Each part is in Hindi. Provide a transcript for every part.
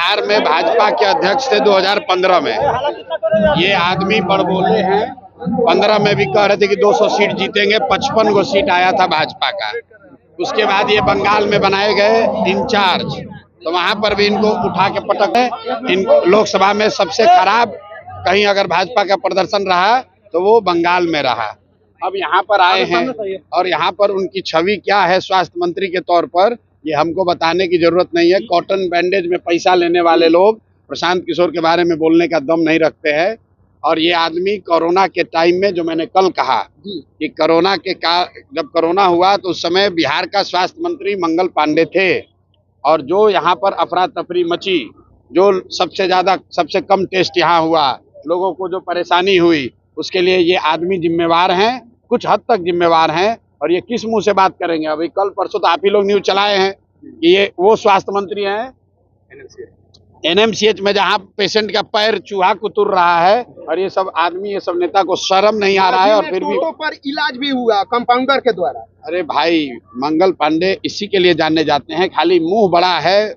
बिहार में भाजपा के अध्यक्ष थे 2015 में। ये आदमी बड़बोले हैं। 15 में भी कह रहे थे कि 200 सीट जीतेंगे, 55 गो सीट आया था भाजपा का। उसके बाद ये बंगाल में बनाए गए इंचार्ज, तो वहां पर भी इनको उठा के पटक है। इन लोकसभा में सबसे खराब कहीं अगर भाजपा का प्रदर्शन रहा तो वो बंगाल में रहा। अब यहाँ पर आए हैं और यहाँ पर उनकी छवि क्या है स्वास्थ्य मंत्री के तौर पर, ये हमको बताने की जरूरत नहीं है। कॉटन बैंडेज में पैसा लेने वाले लोग प्रशांत किशोर के बारे में बोलने का दम नहीं रखते हैं। और ये आदमी कोरोना के टाइम में, जो मैंने कल कहा कि कोरोना के जब कोरोना हुआ तो उस समय बिहार का स्वास्थ्य मंत्री मंगल पांडे थे, और जो यहाँ पर अफरा तफरी मची, जो सबसे कम टेस्ट यहाँ हुआ, लोगों को जो परेशानी हुई, उसके लिए ये आदमी जिम्मेवार हैं, कुछ हद तक जिम्मेवार हैं। और ये किस मुंह से बात करेंगे? अभी कल परसों तो आप ही लोग न्यूज चलाए हैं कि ये वो स्वास्थ्य मंत्री हैं एनएमसीएच में, जहां पेशेंट का पैर चूहा कुतुर रहा है, और ये सब आदमी, ये सब नेता को शर्म नहीं आ रहा है। और फिर भी पर इलाज भी हुआ कंपाउंडर के द्वारा। अरे भाई, मंगल पांडे इसी के लिए जाने जाते हैं, खाली मुंह बड़ा है,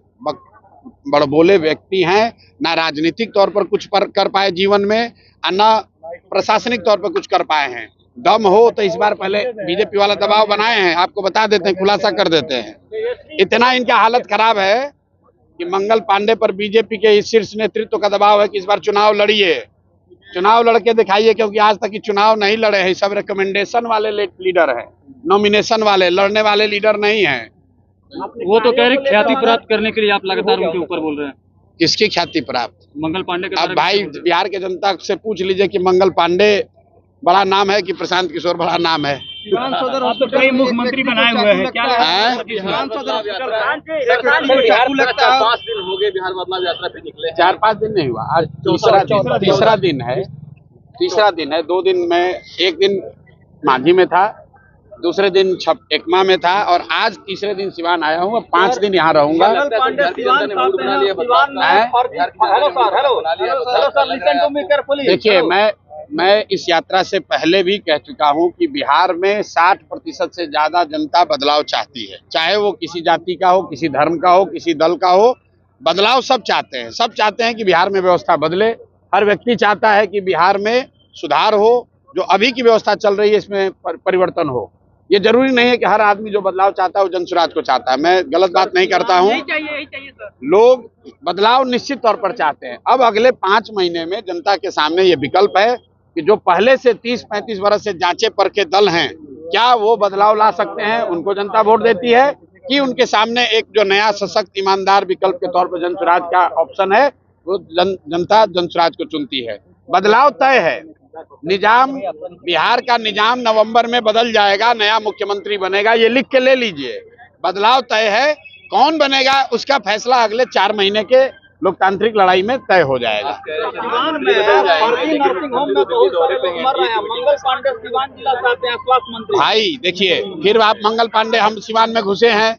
बड़बोले व्यक्ति हैं, ना राजनीतिक तौर पर कुछ कर पाए जीवन में, ना प्रशासनिक तौर पर कुछ कर पाए हैं। दम हो तो इस बार पहले बीजेपी वाला दबाव बनाए हैं, आपको बता देते हैं, खुलासा कर देते हैं। इतना इनका हालत खराब है कि मंगल पांडे पर बीजेपी के इस शीर्ष नेतृत्व का दबाव है कि इस बार चुनाव लड़िए, चुनाव लड़के दिखाइए, क्योंकि आज तक चुनाव नहीं लड़े हैं। सब रिकमेंडेशन वाले लीडर हैं, नॉमिनेशन वाले, लड़ने वाले लीडर नहीं हैं। वो तो कह रहे ख्याति प्राप्त करने के लिए आप लगातार उनके ऊपर बोल रहे हैं। किसकी ख्याति प्राप्त? मंगल पांडे के। अब भाई बिहार के जनता से पूछ लीजिए कि मंगल पांडे बड़ा नाम है कि प्रशांत किशोर बड़ा नाम है। आप तो कई मुख्यमंत्री बनाए हुए हैं, क्या लगता है? 5 दिन हो गए बिहार बदलाव यात्रा पे निकले। 4-5 दिन नहीं हुआ, आज तीसरा दिन है। 2 दिन में, एक दिन मांझी में था, दूसरे दिन एकमा में था, और आज तीसरे दिन सिवान आया हूँ। 5 दिन यहाँ रहूंगा। देखिए, मैं इस यात्रा से पहले भी कह चुका हूं कि बिहार में 60% से ज्यादा जनता बदलाव चाहती है, चाहे वो किसी जाति का हो, किसी धर्म का हो, किसी दल का हो। बदलाव सब चाहते हैं, सब चाहते हैं कि बिहार में व्यवस्था बदले। हर व्यक्ति चाहता है कि बिहार में सुधार हो, जो अभी की व्यवस्था चल रही है इसमें परिवर्तन हो। ये जरूरी नहीं है कि हर आदमी जो बदलाव चाहता है वो जनसुराज को चाहता है। मैं गलत बात नहीं करता हूँ, लोग बदलाव निश्चित तौर पर चाहते हैं। अब अगले 5 महीने में जनता के सामने ये विकल्प है कि जो पहले से 30-35 वर्ष से जांचे परखे दल हैं, क्या वो बदलाव ला सकते हैं? उनको जनता वोट देती है, कि उनके सामने एक जो नया सशक्त ईमानदार विकल्प के तौर पर जनसुराज का ऑप्शन है, वो जनता जनसुराज को चुनती है। बदलाव तय है। निजाम, बिहार का निजाम नवंबर में बदल जाएगा, नया मुख्यमंत्री बनेगा, ये लिख के ले लीजिए। बदलाव तय है, कौन बनेगा उसका फैसला अगले 4 महीने के लोकतांत्रिक लड़ाई में तय हो जाएगा। भाई देखिए, फिर आप मंगल पांडे, हम सिवान में घुसे हैं,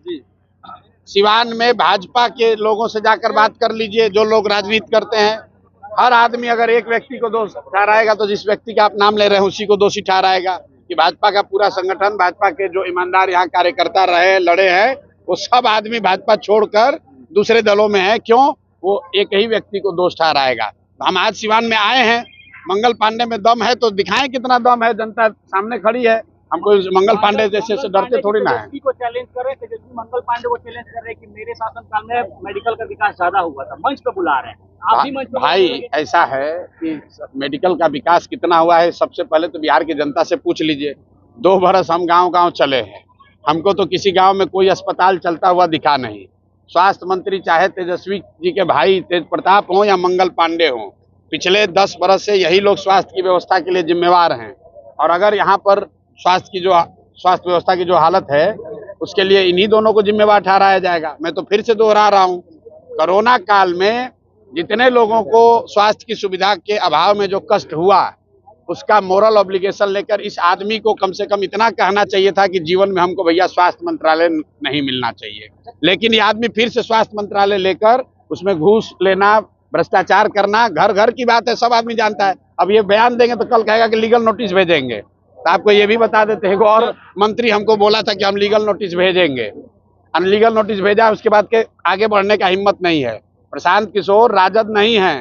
सिवान में भाजपा के लोगों से जाकर बात कर लीजिए, जो लोग राजनीति करते हैं। हर आदमी अगर एक व्यक्ति को दोष ठहराएगा तो जिस व्यक्ति का आप नाम ले रहे हैं उसी को दोषी ठहराएगा। कि भाजपा का पूरा संगठन, भाजपा के जो ईमानदार यहाँ कार्यकर्ता रहे, लड़े हैं, वो सब आदमी भाजपा छोड़कर दूसरे दलों में है। क्यों? वो एक ही व्यक्ति को दोष ठहराएगा। हम आज सिवान में आए हैं, मंगल पांडे में दम है तो दिखाएं कितना दम है। जनता सामने खड़ी है, हमको मंगल पांडे जैसे से डरते थोड़ी ना है। को चैलेंज कर रहे थे, मंगल पांडे को चैलेंज कर रहे हैं कि मेरे शासनकाल में मेडिकल का विकास ज्यादा हुआ था, मंच पे बुला रहे हैं। आप भी मंच पे भाई ऐसा है कि मेडिकल का विकास कितना हुआ है, सबसे पहले तो बिहार की जनता से पूछ लीजिए। 2 बरस हम गांव चले हैं, हमको तो किसी गांव में कोई अस्पताल चलता हुआ दिखा नहीं। स्वास्थ्य मंत्री चाहे तेजस्वी जी के भाई तेज प्रताप हो या मंगल पांडे हो, पिछले 10 बरस से यही लोग स्वास्थ्य की व्यवस्था के लिए जिम्मेवार हैं। और अगर यहाँ पर स्वास्थ्य व्यवस्था की जो हालत है, उसके लिए इन्हीं दोनों को जिम्मेवार ठहराया जाएगा। मैं तो फिर से दोहरा रहा हूँ, कोरोना काल में जितने लोगों को स्वास्थ्य की सुविधा के अभाव में जो कष्ट हुआ, उसका मोरल ऑब्लिगेशन लेकर इस आदमी को कम से कम इतना कहना चाहिए था कि जीवन में हमको भैया स्वास्थ्य मंत्रालय नहीं मिलना चाहिए। लेकिन ये आदमी फिर से स्वास्थ्य मंत्रालय लेकर उसमें घूस लेना, भ्रष्टाचार करना, घर घर की बात है, सब आदमी जानता है। अब ये बयान देंगे तो कल कहेगा कि लीगल नोटिस भेजेंगे। तो आपको ये भी बता देते हैं, और मंत्री हमको बोला था कि हम लीगल नोटिस भेजेंगे, अनलीगल नोटिस भेजा, उसके बाद के आगे बढ़ने का हिम्मत नहीं है। प्रशांत किशोर राजद नहीं है,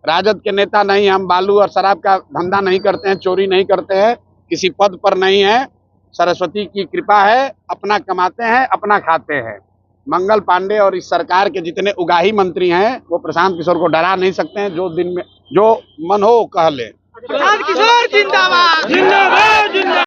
राजद के नेता नहीं। हम बालू और शराब का धंधा नहीं करते हैं, चोरी नहीं करते हैं, किसी पद पर नहीं है। सरस्वती की कृपा है, अपना कमाते हैं, अपना खाते हैं। मंगल पांडे और इस सरकार के जितने उगाही मंत्री हैं वो प्रशांत किशोर को डरा नहीं सकते हैं। जो दिन में जो मन हो कह ले। प्रशांत किशोर जिंदाबाद।